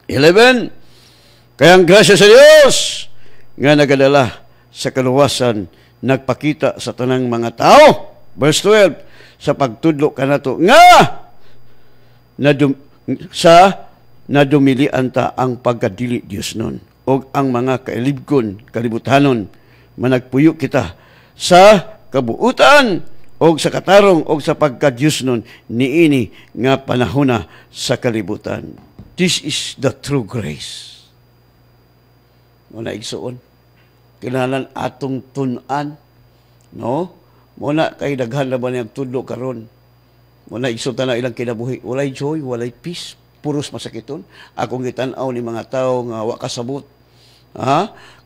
11. Kaya ang grasya sa Diyos nga nagadala sa kaluwasan, nagpakita sa tanang mga tao. Verse 12, sa pagtudlo kanato nga nadumilian ta ang pagkadili Dios nun o ang mga kailibgon, kalibutanon, managpuyo kita sa kabuutan o sa katarong o sa pagka-Diyos nun niini nga panahona sa kalibutan. This is the true grace. Muna igsuon. Kinahalan atong tunan, no? Muna kay daghan na ba niyang tudlo karon? Muna igsuta na ilang kinabuhi. Walay joy, walay peace, puros masakiton. Akong gitan-aw ni mga tao nga wa kasabot.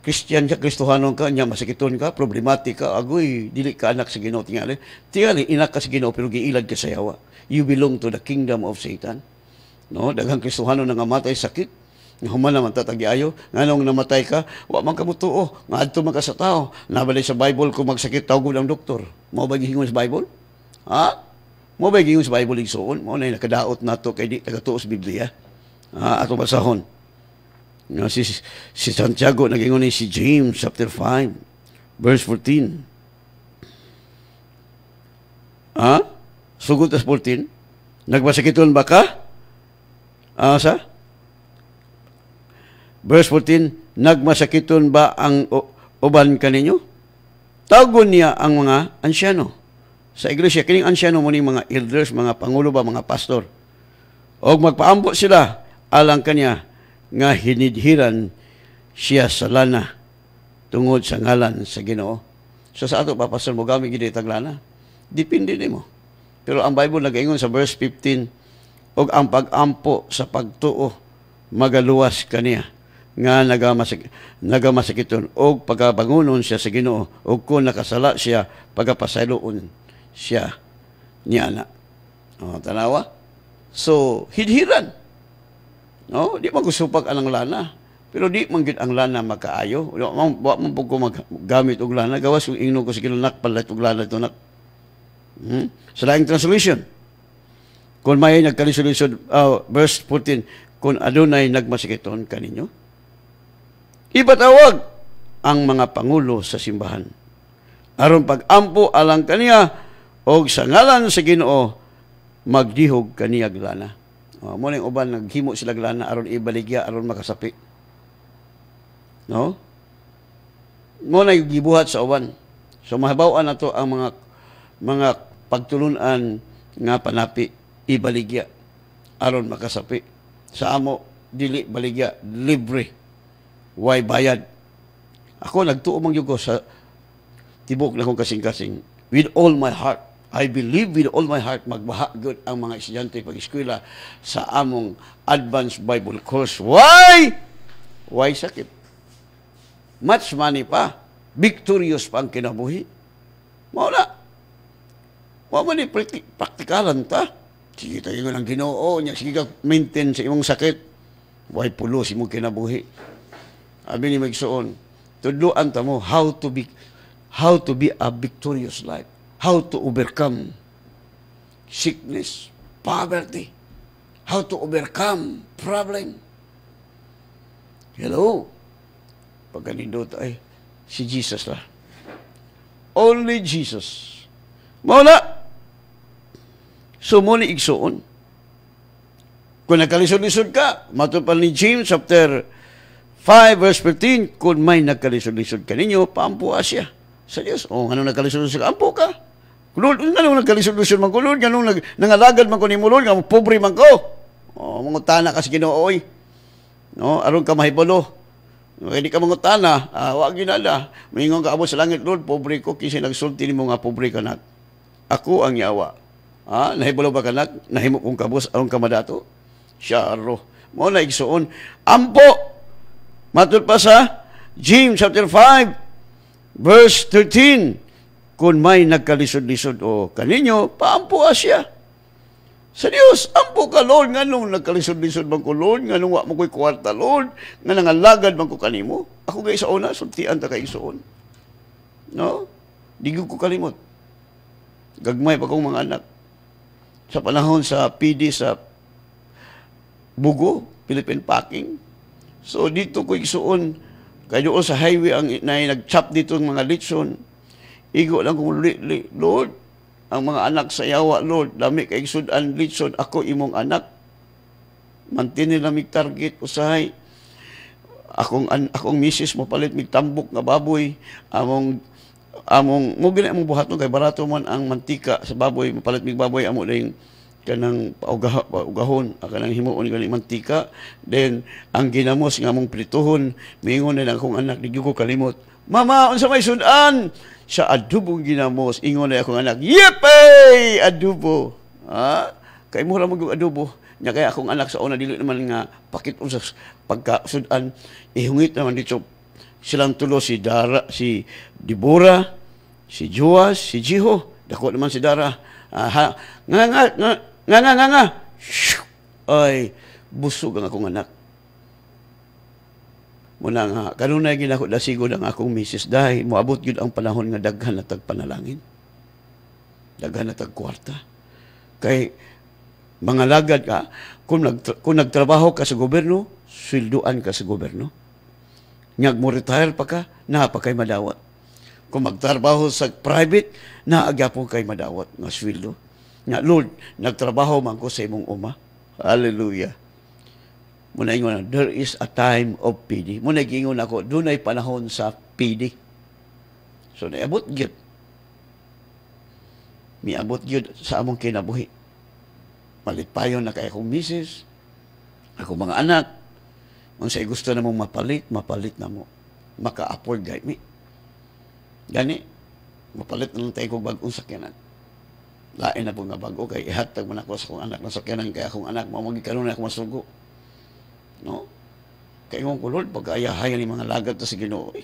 Christian ka, Kristohanon ka, nya masakiton ka, problematic ka, agoy, dili ka anak sa Ginoo tingali. Tingali inak ka sa Ginoo pero giilad ka sa yawa. You belong to the kingdom of Satan. No, daghang Kristohanon nga matay sakit. Human naman tatagyayo, nganong namatay ka, wa man ka mutuo, nga adto man ka sa tao. Nabalay sa Bible kung magsakit tawgon ang doktor. Mao ba gihingon sa Bible? Mao ba gihingon sa Bible igsuon? Mao na nakadaot nato kay di tagatuo sa Biblia. Ato basahon. Si Santiago nagingon ni si James chapter 5 verse 14. Sugod sa 14, nagmasakiton ba ka? Sa Verse 14, nagmasakiton ba ang uban kaninyo? Tawgon niya ang mga ansyano. Sa iglesia, kining ansyano mo ni mga elders, mga pangulo ba, mga pastor. O magpaambo sila alang kanya nga hinidhiran siya sa lana tungod sa ngalan sa Ginoo. So sa ato papastor mo gamit gid taglana. Depende nimo. Pero ang Bible nagaingon sa verse 15, og ang pag-ampo sa pagtuo magaluwas kaniya nga nagamasakiton og pagabangunon siya sa Ginoo og kung nakasala siya pagapasayloon siya ni ana. Tanawa. So hidhiran. No, di magusupag anang lana. Pero di man gid ang lana makaayo. Wa man pug ko magamit og lana gawas kung ingno ko sa kinunak palit og lana to nak. Sa laing translation. Kung may nagkalisolution verse 14, kung adunay nagmasikiton kaninyo, ipatawag ang mga pangulo sa simbahan. Aron pag-ampo alang kaniya og sa ngalan sa Ginoo magdihog kaniyag lana. Mo ning uban naghimo sila lana aron ibaligya aron makasapi. No? Mo na gibuhat sa uban. So mahabaw-an nato ang mga pagtulunan nga panapi ibaligya aron makasapi. Sa amo dili baligya libre. Way bayad. Ako nagtuo man gyud ko sa tibok na kong kasing-kasing with all my heart. I believe with all my heart magbaha good ang mga estudyante pag-eskwela sa among advanced Bible course. Why? Why sakit? Much money pa. Victorious pa ang kinabuhi. Mao na. Wa man ni praktikalan ta. Sige tayo ng Ginoo nya sige ka maintain sa imong sakit. Why pulos imong kinabuhi. Abi ni magsuon. Tudloan ta mo how to be a victorious life. How to overcome sickness, poverty. How to overcome problem. Hello. Pagkanindot ay si Jesus lah. Only Jesus. Mao na. So mo ni igsuon. Kung nagkalisod-lisod ka, matupal ni James chapter 5 verse 15, kung may nagkalisod-lisod ka ninyo, paampo siya sa Diyos. O, ano nagkalisod-lisod ka? Ampo ka. Lord, ano nagkalisod-lisod man ko, Lord? Anong nangalagad man ko ni mo, Lord? Nga pobre man ko. O, mangutana ka sa Ginooy. No, aron ka mahibalo. Hindi ka mangutana, wag ginala. Mingon ka amo sa langit, Lord, pobre ko, kasi nagsulti ni mo nga pobre ka nak. Ako ang yawa. Nahibalo ba ka nak? Nahimo kong kabos, aron ka madato? Siya, aro. Mo na igsuon. Ampo! Matud pa sa James chapter 5, verse 13. Kung may nagkalisod-lisod o kaninyo, paampo siya. Sa Diyos, ampo ka, Lord, nga nung nagkalisod-lisod bang ko, Lord, nga nung wa mo ko'y kwarta, Lord, nga nangalagad bang ko kanimo. Ako gay sa una, sultian ta kay isuon. No? Di ko kalimot. Gagmay pa kong mga anak. Sa panahon sa PD sa Bugo, Philippine Packing. So, dito ko isuon, kayo sa highway ang nag-chop dito ng mga litson. Igo lang kung Lord, ang mga anak sa yawa, Lord, dami kay sudan litson, ako imong anak. Mantin nila mig target, usahay. Akong misis mo palit mig tambok nga baboy, among mo gina among buhaton kay barato man ang mantika sa baboy, mapalit mig baboy amo ding kanang paugahon, kanang himuon galing mantika, then ang ginamos nga among prituhon, mingon na akong anak, di ko kalimot. Mama, unsa may sudan? Sa adubong ginamos, ingon na akong anak, yepay! Adubo! Kay mura mag adubo. Nya kaya akong anak sa una, dili naman nga pakit sa pagkasudan, ihungit naman dito silang tulo, si Deborah, si Joas, si Jiho, dako naman si Dara. Nga. Ay, busog ang akong anak. Muna nga, kanunay ginako dasigod ang akong misis dahil moabot yun ang panahon nga daghan na tagpanalangin. Daghan na tagkwarta. Kay mga lagad ka, kung nagtrabaho ka sa gobyerno, sweldoan ka sa gobyerno. Nyag mo retire pa ka, pa kay madawat. Kung magtrabaho sa private, naagyapo kay madawat nga sweldo. Nga, Lord, nagtrabaho man ko sa imong uma. Hallelujah. Muna ingon, there is a time of PD. Muna ingon ako, doon ay panahon sa PD. So, naabot yun. Miabot yun sa among kinabuhi. Malitpayon na kay akong misis, akong mga anak. Kung sa'y gusto na mong mapalit na mo. Maka-afford gay mi. Gani, mapalit na lang tayo kong bagong sakyanan. Lain na po nga bago, kay ihatag man ako sa akong anak na sakyanan, kay akong anak, mamagikaroon na ako masugo. No? Kaya yung ko, Lord, pag-ayahayan ni mga lagat na sa Ginoo.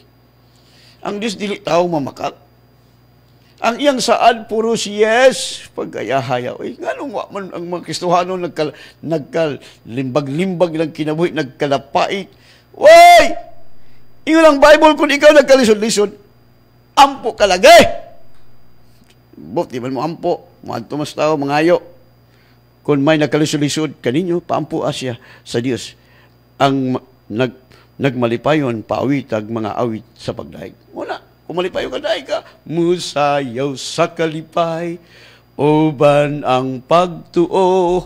Ang Diyos dili tao mamakat. Ang iyang saad, puros yes, pag-ayahaya. Nga nung man ang mga Kristohano nagkalimbag-limbag lang kinabuhi, nagkalapait. Way! Ingon ang Bible, kung ikaw nagkalisod-lisod, ampo kalagay. Di man mo ampo, mga tumas tao, mangayo. Kung may nagkalisod-lisod kaninyo, paampo asya sa Diyos. Ang nagmalipayon, paawitag mga awit sa pagdaig. Muna, kung malipayon ka daig ka, musayaw sa kalipay, uban ang pagtuo,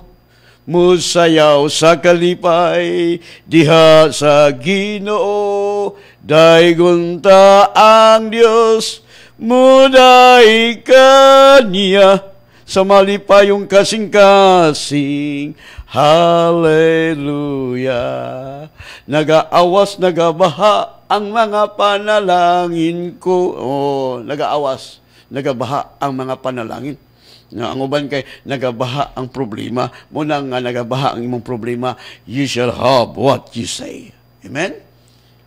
musayaw sa kalipay, diha sa Ginoo, daygunta ang Dios, muday kaniya, sa malipayong kasing-kasing. Hallelujah. Nagaawas, nagabaha ang mga panalangin ko. Nagaawas, nagabaha ang mga panalangin. Ang uban kay nagabaha ang problema. Muna nga nagabaha ang imong problema, you shall have what you say. Amen?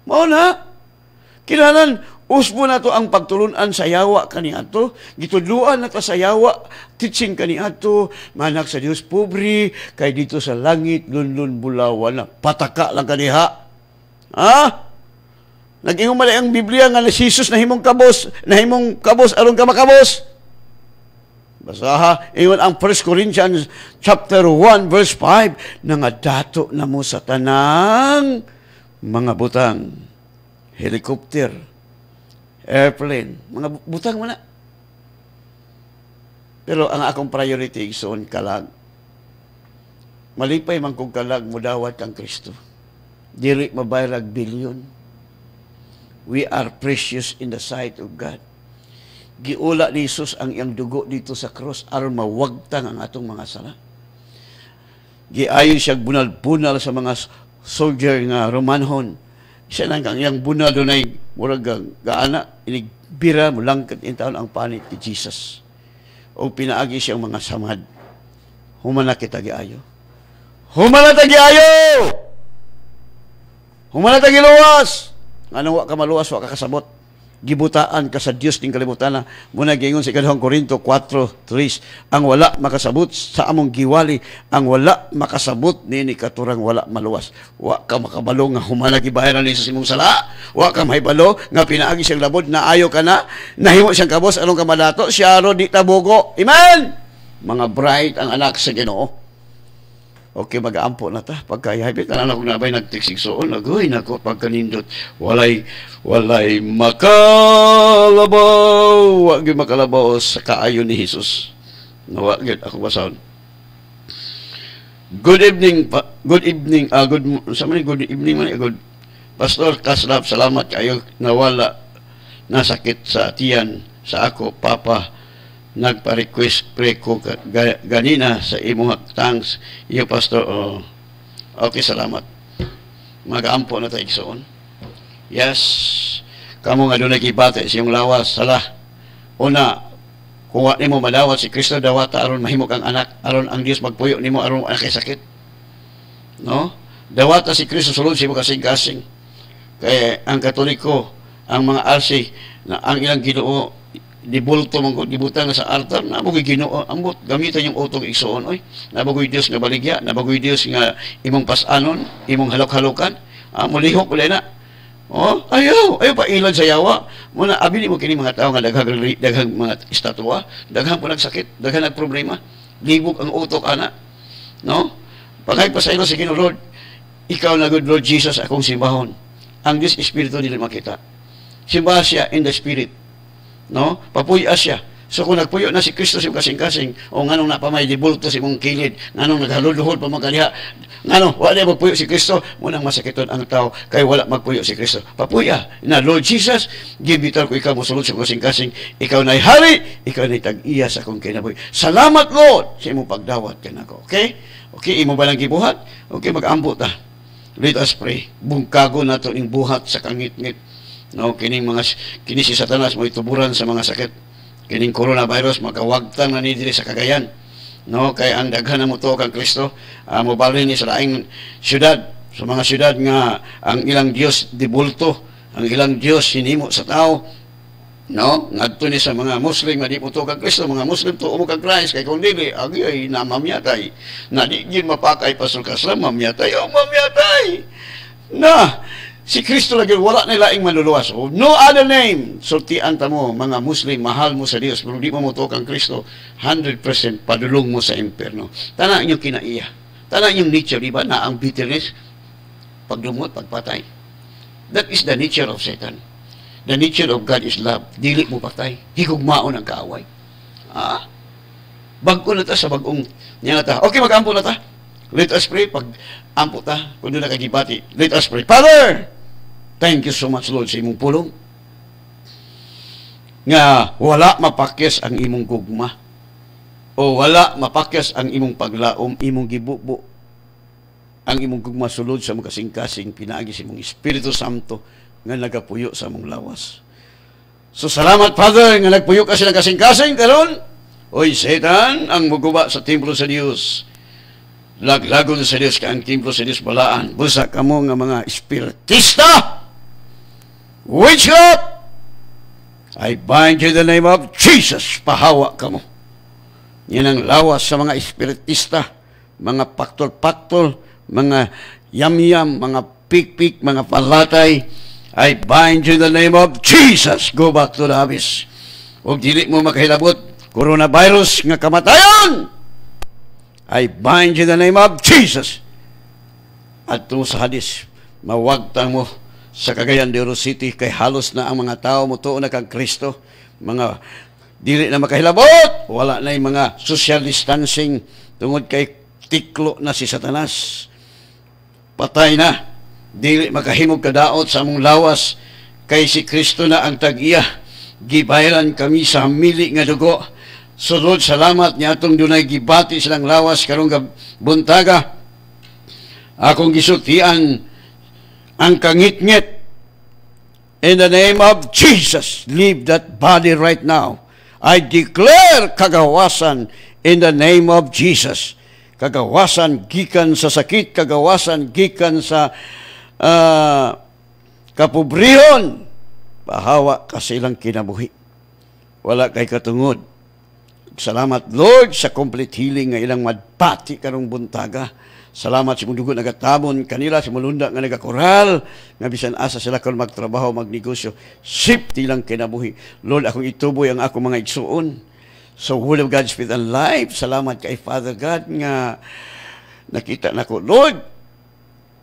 Muna, kinanan, usbo na to ang pagtulunan sa yawa kaniadto, gitudluan na ta sa yawa, teaching kaniadto, manak sa Dios pobre, kay dito sa langit, lunlun bulawan na, pataka lang kaniha. Ha? Nag-ingon man ang Biblia nga si Jesus nahimong kabos aron ka makabos. Basaha, iyon ang 1 Corinthians chapter 1 verse 5, nangadato na mo sa tanang mga butang, helicopter, airplane, mga butang mo na. Pero ang akong priority igsoon kalag. Malipay man kong kalag mo dawat ang Kristo. Dili mabaylag bilyon. We are precious in the sight of God. Giula ni Jesus ang iyang dugo dito sa cross aron mawagtang ang atong mga sala. Giayon siya bunal-bunal sa mga soldier nga Romanhon. Siya nang ang iyang bunal dunay murag gaana inigbira mo langkat in taon ang panit ni Jesus. O pinaagi siyang mga samad. Humana kita giayo. Humana ta giayo. Humana ta giluwas. Ngano wa ka maluwas, wa ka kasabot. Gibutaan ka sa Dios ning kalibutan na muna giingon sa 2 Korinto 4:3, ang wala makasabot sa among giwali, ang wala makasabot nini katurang wala maluwas. Wa ka makabalo nga humana gibayaran ni sa imong sala, wa ka mahibalo nga pinaagi siyang labod na ayo ka na nahimo siyang kabos anong kamadato siya ro di tabugo. Amen. Mga bright ang anak sa Ginoo. Okay, mag-aampo na ta. Pagkayahipit, na akong nabay nagtiksigsoon, nagoy, nako, pagkanindot, walay makalabaw, wag yung makalabaw sa kaayon ni Jesus. Nawag yun, ako basahon. Good evening, good evening man, good. Pastor Kaslap, salamat kayo, nawala, nasakit sa tiyan, sa ako, Papa, nagpa-request pray ko ganina sa imong thanks iyo pastor. Okay, salamat. Mag-aampo na tayo igsoon. Yes, kamo nga doon nagibate sa iyong lawas sala. Una, kung wa nimo madawat si Kristo dawata aron mahimo kang anak, aron ang Dios magpuyo nimo aron anak kay sakit, no? Dawata si Kristo sulod sa imong kasing-kasing. Kay ang Katoliko, ang mga arsi na ang ilang Ginoo dibulto mong dibutang sa altar, nabagoy Ginoo ambot gamitan yung utong igsoon, oy nabagoy Dios nga baligya, nabagoy Dios nga imong pasanon, imong halok-halokan, mulihok ulit na. Ayaw pa ilan sa yawa muna abi mo kini mga tao nga daghang mga estatwa, daghang po nagsakit, daghang nagproblema, libog ang utok ana, no? Pagay pa sa ilo sa Ginoo, Lord, ikaw na good Lord Jesus akong simbahon. Ang Dios Espiritu dili makita, simbahan siya in the Spirit, no? Papuya siya. So kung nagpuyo na si Kristo sa kasing-kasing, o nganong napamay dibulto sa imong kilid, nganong naghalod-luhod pa mga kaliha, nganong wala magpuyo si Kristo, munang masakiton ang tao kay wala magpuyo si Kristo. Papuya na, Lord Jesus, gibitar ko ikaw mosulod sa kasing-kasing, ikaw na'y hari, ikaw na'y tag-iya sa akong kinabuhi. Salamat, Lord, sa imong pagdawat ka na ko. Okay? Okay, imo ba lang gibuhat? Okay, mag-ambo ta. Let us pray. Bungkago na to ning buhat sa kangit-ngit. No, kini si Satanas mo ituburan sa mga sakit. Kining coronavirus magawagtang na ni diri sa Cagayan. No, kay ang daghan mo to kang Kristo, mobalhin ni sa laing syudad, sa mga syudad nga ang ilang Dios dibulto, ang ilang Dios hinimo sa tao. No, ngadto ni sa mga Muslim nga di mo to kang Kristo, mga Muslim to umo kang Christ, kay kung dili agi ay namamyatay. Na di gid mapakay pastor kaslam mamyatay, mamyatay. Na si Kristo lagi wala na laing manluluwas. No other name. Sultian ta mo, mga Muslim, mahal mo sa Dios, pero di mo mutok ang Kristo, 100% padulong mo sa impyerno. Tana inyong kinaiya. Tana inyong nature, di ba, na ang bitterness, pagdumot, pagpatay. That is the nature of Satan. The nature of God is love. Dili mo patay. Higugmaon ang kaaway. Bago na ta sa bagong niya na ta. Okay, mag-ampo na ta. Let us pray. Pag ampo ta, kung doon nakagibati, let us pray. Father, thank you so much, Lord, sa imong pulong. Nga wala mapakyas ang imong gugma. O wala mapakyas ang imong paglaom, imong gibubo. Ang imong gugma sulod sa mga kasing-kasing pinaagi sa imong Espiritu Santo nga nagapuyo sa imong lawas. So salamat, Father, nga nagpuyo ka silang kasing-kasing karon. Oy, Satan, ang muguba sa templo sa Dios. Laglagon sa Dios ka ang templo sa Dios balaan. Busa kamo nga mga espiritista. Witchcraft! I bind you in the name of Jesus. Pahawa kamo. Yan ang lawas sa mga espiritista, mga paktol-paktol, mga yam-yam, mga pik-pik, mga palatay. I bind you in the name of Jesus. Go back to the abyss. Huwag dili mo makahilabot. Coronavirus nga kamatayan. I bind you in the name of Jesus. At sa hadis, mawagtang mo sa Cagayan de Oro City kay halos na ang mga tao mo tuon na kang Kristo. Mga dili na makahilabot. Wala na yung mga social distancing tungod kay tiklo na si Satanas. Patay na. Dili makahimog kadaot sa among lawas kay si Kristo na ang tag-iya. Gibayaran kami sa mili nga dugo. So Lord, salamat niya atong dunay gibati silang lawas karong buntaga. Akong gisultian ang kangit-ngit. In the name of Jesus, leave that body right now. I declare kagawasan in the name of Jesus. Kagawasan gikan sa sakit, kagawasan gikan sa kapobrehon. Pahawa ka sa ilang kinabuhi. Wala kay katungod. Salamat, Lord, sa complete healing nga ilang madpati karong buntaga. Salamat sa mong dugo nagatabon kanila, sa mulunda nga nagakoral, nga bisan asa sila kung magtrabaho, magnegosyo, safety lang kinabuhi. Lord, akong ituboy ang akong mga igsuon. So, whole of God's Spirit and life, salamat kay Father God nga nakita na ko, Lord,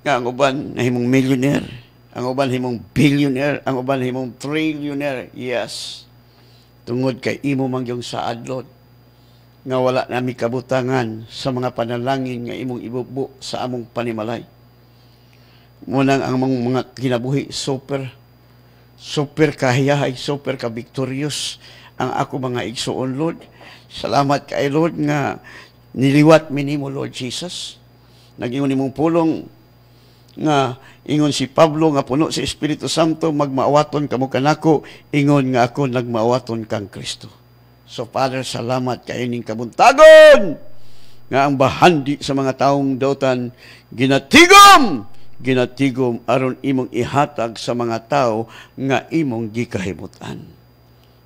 nga ang uban na himong millionaire, ang uban himong billionaire, ang uban himong trillionaire. Yes. Tungod kay imo mangyong saad, Lord, nga wala nami kabutangan sa mga panalangin nga imong ibubo sa among panimalay. Munang ang mga kinabuhi super kahiyahay, super ka victorious ang ako mga igsuon, Lord. Salamat kay Lord nga niliwat minimo, Lord Jesus. Nag-ingon nimong pulong nga ingon si Pablo nga puno sa Espiritu Santo, magmaawaton kamo kanako, ingon nga ako nagmaawaton kang Kristo. So, Father, salamat kayo ning kabuntagon nga ang bahandi sa mga taong dautan ginatigom aron imong ihatag sa mga tao nga imong gikahimutan.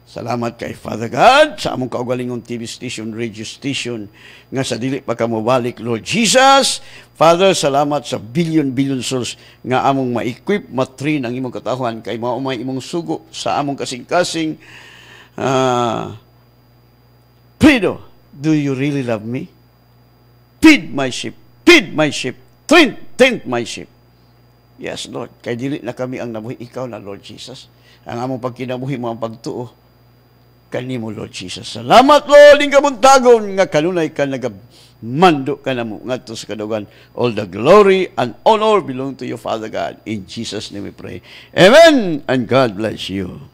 Salamat kay Father God sa among kaugalingong TV station, radio station nga sa dili pa ka mobalik, Lord Jesus. Father, salamat sa billion souls nga among ma-equip, matrain ang imong katawhan kay maumay imong sugo sa among kasing-kasing. Pedro, do you really love me? Feed my sheep, tend my sheep. Yes, Lord. Kay dili na kami ang nabuhi, ikaw na, Lord Jesus. Ang among pagkinabuhi mo ang pagtuo kanimo, Lord Jesus. Salamat, Lord, ing kamuntagon nga kanunay ka nagamando ka na mo ngadto sa kadugan. All the glory and honor belong to you, Father God. In Jesus' name we pray. Amen, and God bless you.